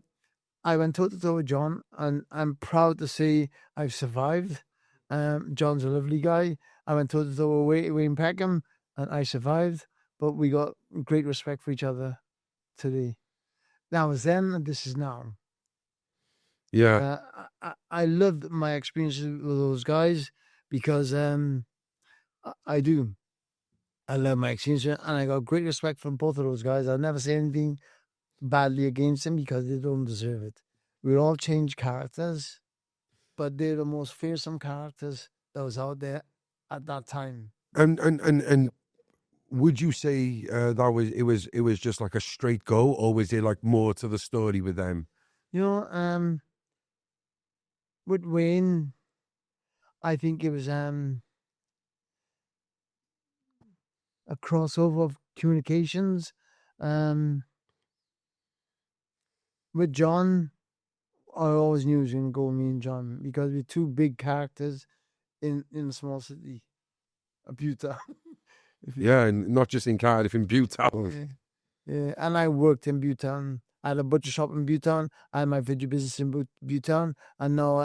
I went toe to toe with John, and I'm proud to say I've survived. John's a lovely guy. I went toe to toe with Wayne Peckham, and I survived. But we got great respect for each other today. That was then, and this is now. Yeah. I loved my experiences with those guys because I do. I love my experience, and I got great respect from both of those guys. I'll never say anything badly against them because they don't deserve it. We all change characters, but they're the most fearsome characters that was out there at that time. And would you say it was just like a straight go, or was there like more to the story with them? You know, with Wayne, I think it was a crossover of communications. With John, I always knew it was going to go me and John because we're two big characters in a small city, Buta. Yeah, and not just in Cardiff, in Buttown. Yeah, and I worked in Buttown. I had a butcher shop in Buttown. I had my video business in Buttown, and now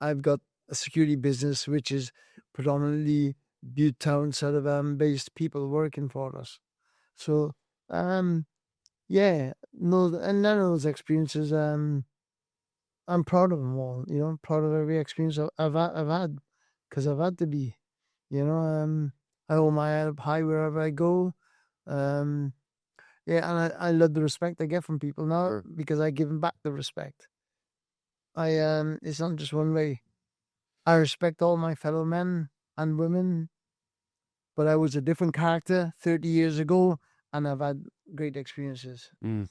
I've got a security business which is predominantly Buttown sort of based people working for us. So yeah, no, and none of those experiences I'm proud of them all. You know, I'm proud of every experience I've had because I've had to be. You know, I hold my head up high wherever I go. Yeah, and I love the respect I get from people now because I give them back the respect. It's not just one way. I respect all my fellow men and women, but I was a different character 30 years ago, and I've had great experiences. Done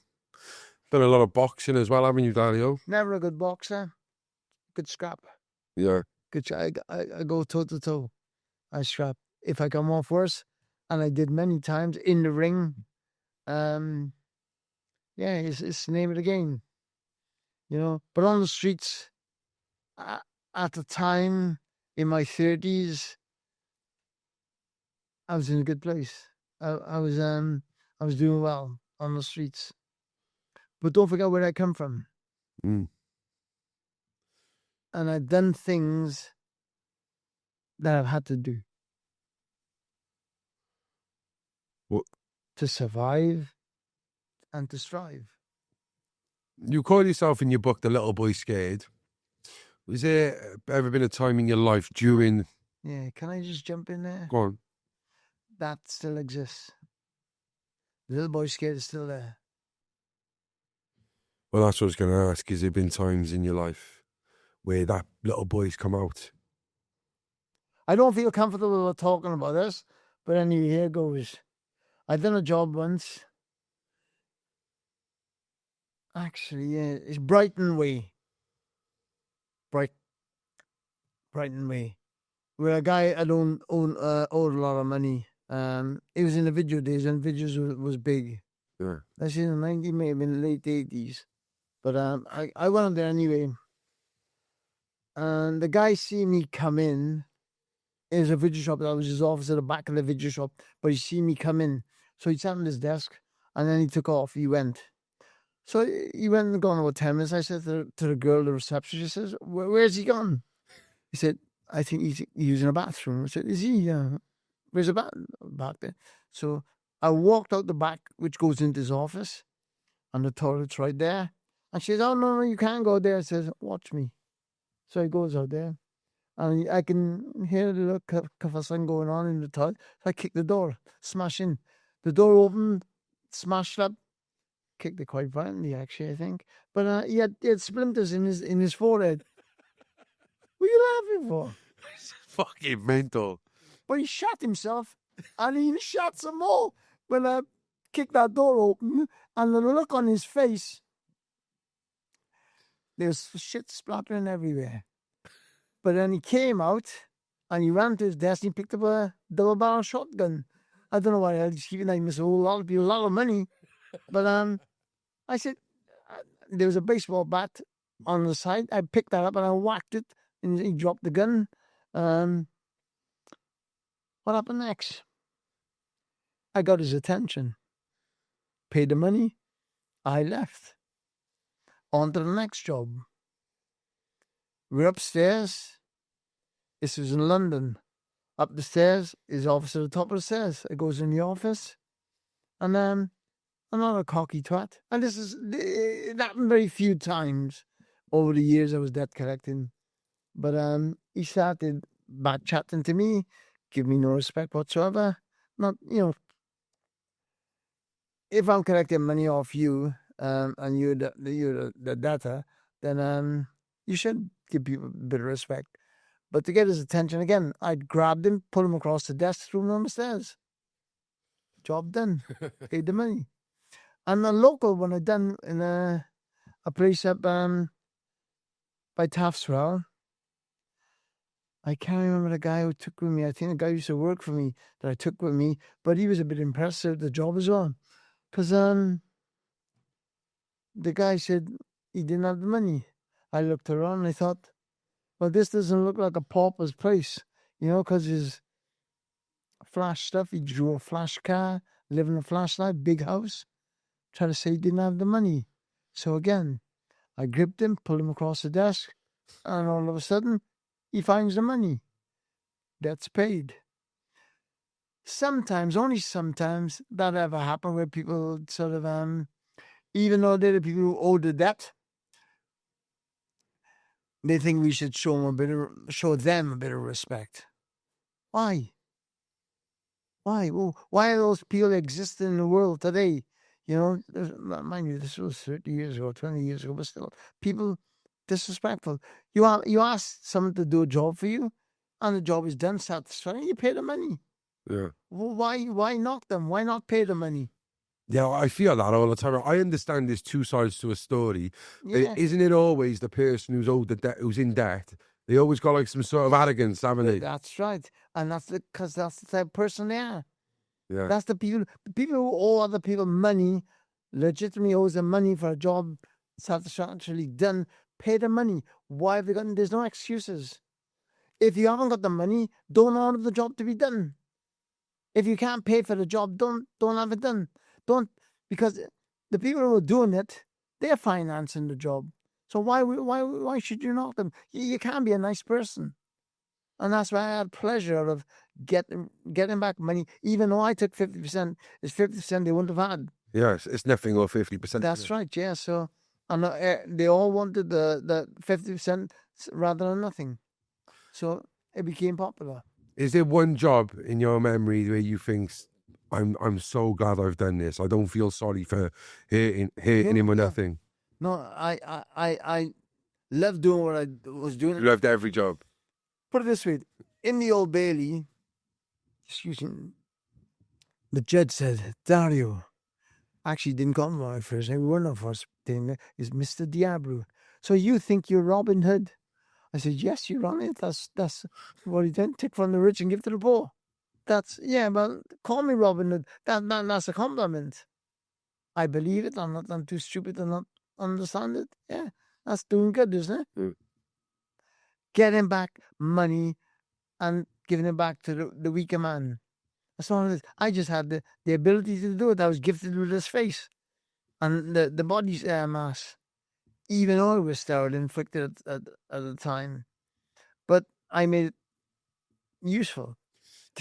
a lot of boxing as well, haven't you, Dario? Never a good boxer, good scrap. Yeah. Good. I go toe to toe. I scrap. If I come off worse, and I did many times in the ring. Yeah, it's the name of the game, you know. But on the streets, at the time in my 30s, I was in a good place. I was doing well on the streets. But don't forget where I come from. And I've done things that I've had to do. What? To survive and to strive. You call yourself in your book The Little Boy Scared. Was there ever been a time in your life during... Yeah, can I just jump in there? Go on. That still exists. The Little Boy Scared is still there. Well, that's what I was going to ask. Has there been times in your life where that little boy's come out? I don't feel comfortable about talking about this, but anyway, here goes. I done a job once. Actually, yeah, it's Brighton Way. Brighton Way. Where a guy had owed a lot of money. It was in the video days when videos was big. Yeah. That's in the 90s, may have been late 80s. But I went up there anyway. And the guy see me come in. It was a video shop. That was his office at the back of the video shop. But he see me come in. So he sat on his desk. And then he took off. He went. So he went and gone about 10 minutes. I said to the girl, the receptionist, she says, where's he gone? He said, I think he's using a bathroom. I said, is he? Where's the back there? So I walked out the back, which goes into his office. And the toilet's right there. And she says, oh, no, you can't go there. I says, watch me. So he goes out there. And I can hear the little kerfussing going on in the toilet. So I kick the door, smash in. The door opened, smashed up. Kicked it quite violently, actually, I think. But he had splinters in his forehead. What are you laughing for? Fucking mental. But he shot himself, and he shot some more when I kicked that door open, and the look on his face, there's shit splattering everywhere. But then he came out, and he ran to his desk, and he picked up a double-barrel shotgun. I don't know why I was keeping that. He must have owed a lot of people a lot of money. But I said, there was a baseball bat on the side. I picked that up, and I whacked it, and he dropped the gun. What happened next? I got his attention, paid the money, I left. On to the next job. We're upstairs. This was in London. Up the stairs, his office at the top of the stairs. I goes in the office, and another cocky twat. And it happened very few times over the years I was debt collecting. But he started bad chatting to me, give me no respect whatsoever. Not, if I'm collecting money off you, and you're the debtor, then you should give people a bit of respect. But to get his attention again, I'd grabbed him, pull him across the desk, threw him on the stairs. Job done. Paid the money. And the local one I done in a place up by Taft's Row. I can't remember the guy who took with me. I think the guy who used to work for me that I took with me, but he was a bit impressed with the job as well. Because the guy said he didn't have the money. I looked around and I thought, well, this doesn't look like a pauper's place, because his flash stuff, he drew a flash car, live in a flash life, big house, try to say he didn't have the money. So again, I gripped him, pulled him across the desk, and all of a sudden, he finds the money. That's paid. Sometimes, only sometimes, that ever happen where people sort of, even though they're the people who owe the debt, they think we should show them a bit of respect. Why? Well, why are those people existing in the world today? Mind you, this was 30 years ago, 20 years ago, but still, people disrespectful. You ask someone to do a job for you, and the job is done satisfying, you pay the money. Yeah. Well, why knock them? Why not pay the money? Yeah, I feel that all the time. I understand there's two sides to a story. Yeah. Isn't it always the person who's owed the debt, who's in debt? They always got like some sort of arrogance, haven't they? That's right, and because that's the type of person they are. Yeah. That's the people who owe other people money, legitimately owes them money for a job satisfactorily done. Pay the money. Why have they gotten? There's no excuses. If you haven't got the money, don't order the job to be done. If you can't pay for the job, don't have it done. Don't, because the people who are doing it, they're financing the job. So why should you knock them? You can't be a nice person. And that's why I had pleasure of getting back money, even though I took 50%. It's 50% they wouldn't have had. Yes, it's nothing or 50%. That's right, yeah. So, and they all wanted the 50% rather than nothing. So it became popular. Is there one job in your memory where you think, I'm so glad I've done this. I don't feel sorry for hating him or nothing. No, I love doing what I was doing. You loved every job. Put it this way, in the Old Bailey, excuse me, the judge said, Dario, actually didn't call me my first name. We weren't our first name. Is Mr. Deabreu. So you think you're Robin Hood? I said, yes, you're on it. That's what he did. Take from the rich and give to the poor. Well, call me Robin Hood. That's a compliment. I believe it. I'm too stupid to not understand it. Yeah, that's doing good, isn't it? Mm. Getting back money and giving it back to the weaker man. That's all it is. I just had the ability to do it. I was gifted with this face and the body's mass. Even though it was steroid inflicted at the time. But I made it useful.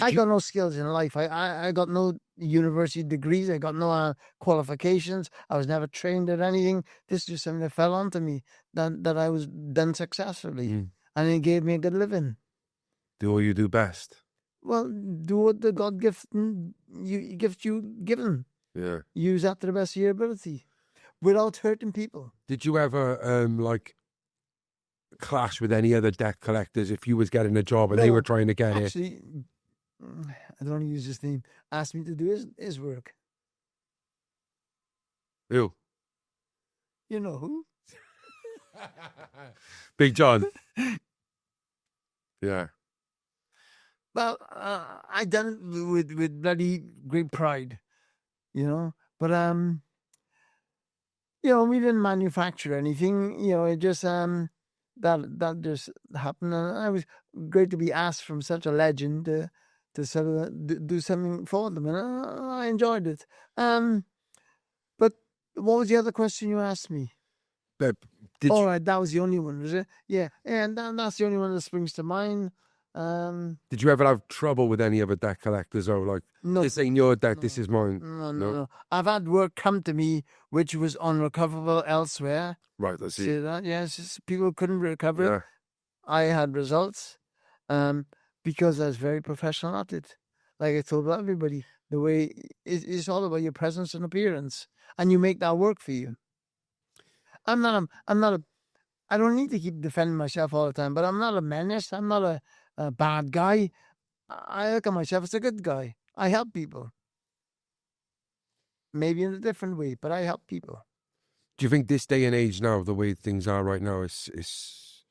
I got no skills in life. I got no university degrees. I got no qualifications. I was never trained at anything. This is just something that fell onto me that I was done successfully, and it gave me a good living. Do what you do best. Well, do what the God gift you given. Yeah. Use that to the best of your ability, without hurting people. Did you ever like clash with any other debt collectors if you was getting a job and they No, were trying to get it? Actually, I don't want to use his name. Asked me to do his work. Who? You know who? Big John. Yeah. Well, I done it with bloody great pride, you know. But you know, we didn't manufacture anything. You know, it just that just happened, and I was great to be asked from such a legend to sort of do something for them, and I enjoyed it. But what was the other question you asked me? All right, that was the only one, was it? Yeah, and that's the only one that springs to mind. Did you ever have trouble with any other debt collectors, or like, No, this ain't your debt, this is mine? no. I've had work come to me which was unrecoverable elsewhere. Right, I see. See that? Yes, people couldn't recover Yeah. it. I had results, because I was very professional at it. Like I told everybody, the way it's all about your presence and appearance, and you make that work for you. I don't need to keep defending myself all the time, but I'm not a menace. I'm not a bad guy. I look at myself as a good guy. I help people. Maybe in a different way, but I help people. Do you think this day and age now, the way things are right now, is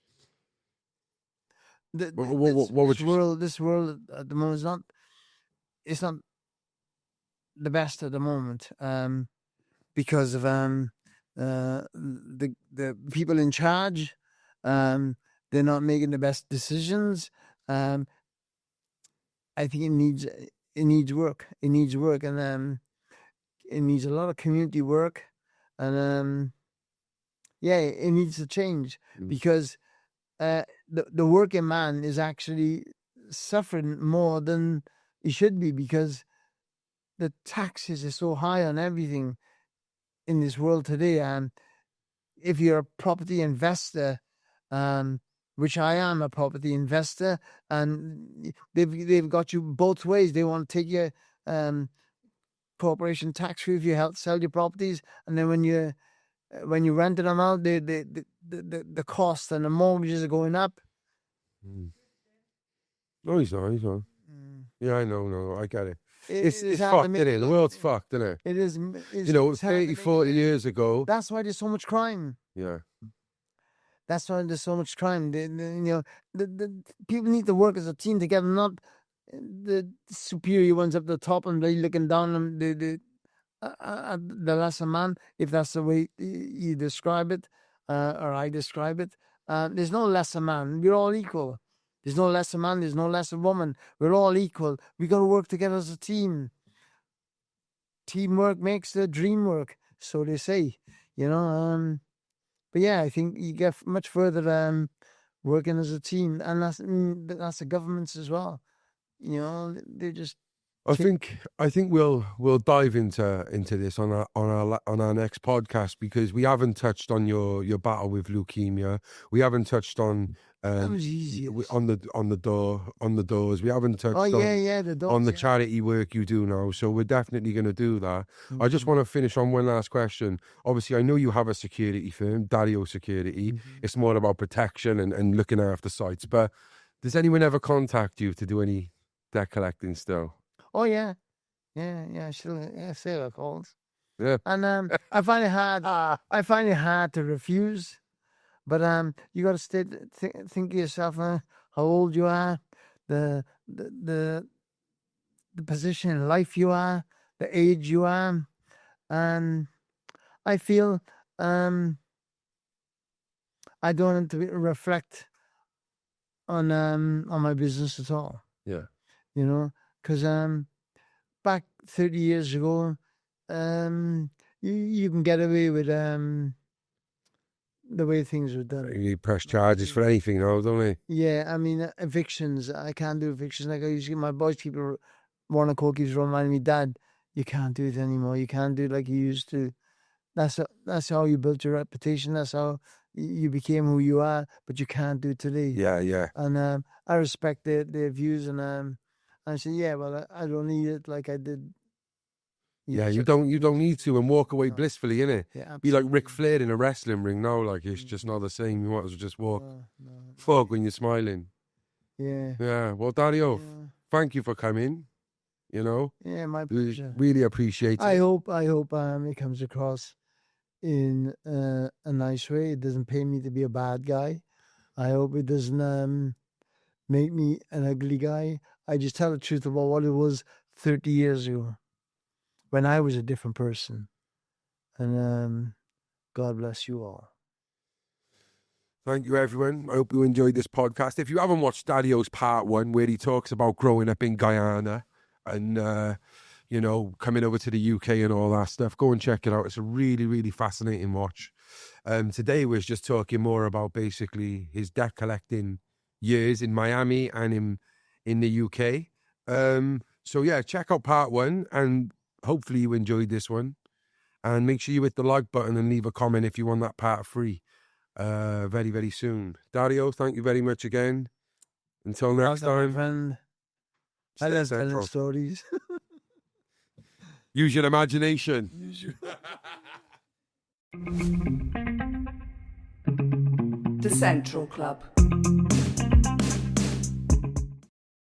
This world at the moment it's not the best at the moment, because of the people in charge. They're not making the best decisions. I think it needs work. It needs work, and it needs a lot of community work, and it needs to change, because the working man is actually suffering more than he should be, because the taxes are so high on everything in this world today. And if you're a property investor, which I am a property investor, and they've got you both ways. They want to take your corporation tax free if you help sell your properties, and then when you rented them out, the cost and the mortgages are going up. No, he's not. Yeah, I know. No, I get it. It's hard to fucked, make- isn't it? The world's fucked, isn't it? It is. You know, 30, 40 years ago. That's why there's so much crime. Yeah. That's why there's so much crime. The people need to work as a team together, not the superior ones up the top and they looking down on the lesser man, if that's the way you describe it, or I describe it. There's no lesser man. We're all equal. There's no lesser man. There's no lesser woman. We're all equal. We got to work together as a team. Teamwork makes the dream work, so they say. You know. But yeah, I think you get much further working as a team, and that's the governments as well. You know, they just. I think we'll dive into this on our next podcast, because we haven't touched on your battle with leukemia. We haven't touched on That was easy. on the doors. We haven't touched the doors, on the charity work you do now. So we're definitely going to do that. Mm-hmm. I just want to finish on one last question. Obviously, I know you have a security firm, Dario Security. Mm-hmm. It's more about protection and looking after sites. But does anyone ever contact you to do any debt collecting still? Oh yeah. Still, still calls. Yeah. And I find it hard. I find it hard to refuse. But you got to think of yourself, how old you are, the position in life you are, the age you are, and I feel I don't want to reflect on my business at all. Yeah. You know, because back 30 years ago, you can get away with the way things were done. You press charges for anything now, don't they? Yeah, I mean, evictions. I can't do evictions. Like I used to get my boys, people want to call, keeps reminding me, Dad, you can't do it anymore. You can't do it like you used to. That's how you built your reputation. That's how you became who you are. But you can't do it today. Yeah. And I respect their views, and I said, yeah, well, I don't need it like I did. Yeah, you don't need to, and walk away No. blissfully, innit? Yeah, Be like absolutely. Ric Flair in a wrestling ring now, like it's just not the same. You might as well just walk No. fog when you're smiling. Yeah. Yeah, well, Dario, Yeah. thank you for coming. You know, Yeah, my we pleasure. really appreciate it. I hope it comes across in a nice way. It doesn't pay me to be a bad guy. I hope it doesn't make me an ugly guy. I just tell the truth about what it was 30 years ago when I was a different person. And God bless you all. Thank you, everyone. I hope you enjoyed this podcast. If you haven't watched Dario's part 1, where he talks about growing up in Guyana and, you know, coming over to the UK and all that stuff, go and check it out. It's a really, really fascinating watch. Today we're just talking more about basically his debt collecting years in Miami and in the UK. So yeah, check out part 1, and hopefully you enjoyed this one. And make sure you hit the like button and leave a comment if you want that part 3 very, very soon. Dario, thank you very much again. Until next time. Friend. I Stay love telling central. stories. Use your imagination. The Central Club.